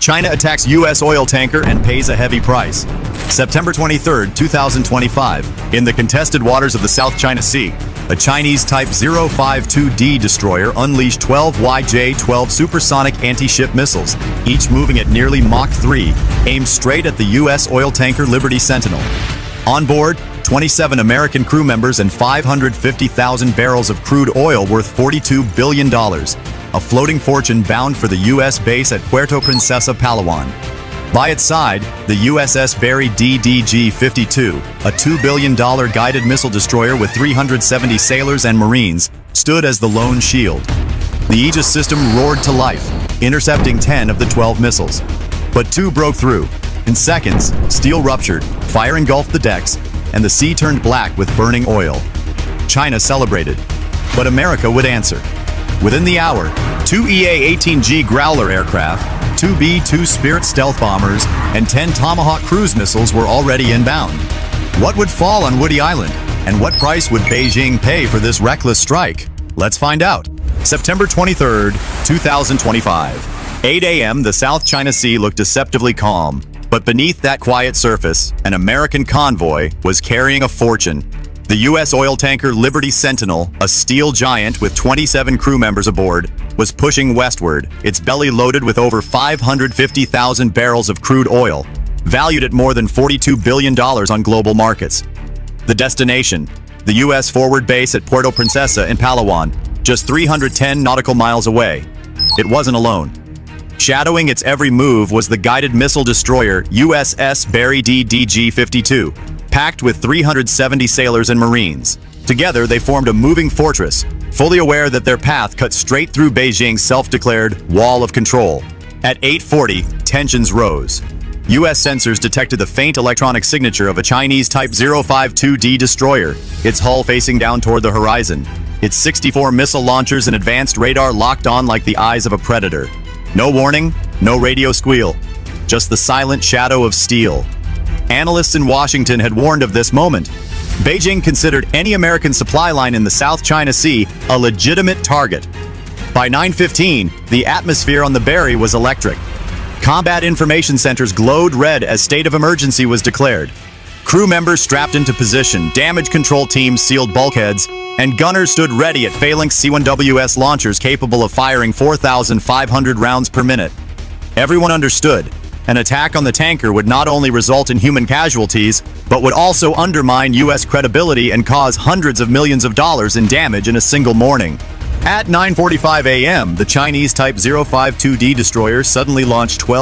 China attacks U.S. oil tanker and pays a heavy price. September 23, 2025, in the contested waters of the South China Sea, a Chinese Type 052D destroyer unleashed 12 YJ-12 supersonic anti-ship missiles, each moving at nearly Mach 3, aimed straight at the U.S. oil tanker Liberty Sentinel. On board, 27 American crew members and 550,000 barrels of crude oil worth $42 billion, a floating fortune bound for the U.S. base at Puerto Princesa, Palawan. By its side, the USS Barry DDG-52, a $2 billion guided missile destroyer with 370 sailors and Marines, stood as the lone shield. The Aegis system roared to life, intercepting 10 of the 12 missiles. But 2 broke through. In seconds, steel ruptured, fire engulfed the decks, and the sea turned black with burning oil. China celebrated, but America would answer. Within the hour, 2 EA-18G Growler aircraft, 2 B-2 Spirit stealth bombers, and 10 Tomahawk cruise missiles were already inbound. What would fall on Woody Island, and what price would Beijing pay for this reckless strike? Let's find out. September 23, 2025. 8 a.m., the South China Sea looked deceptively calm, but beneath that quiet surface, an American convoy was carrying a fortune. The U.S. oil tanker Liberty Sentinel, a steel giant with 27 crew members aboard, was pushing westward, its belly loaded with over 550,000 barrels of crude oil, valued at more than $42 billion on global markets. The destination, the U.S. forward base at Puerto Princesa in Palawan, just 310 nautical miles away. It wasn't alone. Shadowing its every move was the guided missile destroyer USS Barry DDG-52, packed with 370 sailors and Marines. Together, they formed a moving fortress, fully aware that their path cut straight through Beijing's self-declared wall of control. At 8:40, tensions rose. U.S. sensors detected the faint electronic signature of a Chinese Type 052D destroyer, its hull facing down toward the horizon, its 64 missile launchers and advanced radar locked on like the eyes of a predator. No warning, no radio squeal, just the silent shadow of steel. Analysts in Washington had warned of this moment. Beijing considered any American supply line in the South China Sea a legitimate target. By 9:15, the atmosphere on the Barry was electric. Combat information centers glowed red as state of emergency was declared. Crew members strapped into position, damage control teams sealed bulkheads, and gunners stood ready at Phalanx C-1WS launchers capable of firing 4,500 rounds per minute. Everyone understood. An attack on the tanker would not only result in human casualties, but would also undermine U.S. credibility and cause hundreds of millions of dollars in damage in a single morning. At 9:45 a.m., the Chinese Type 052D destroyer suddenly launched 12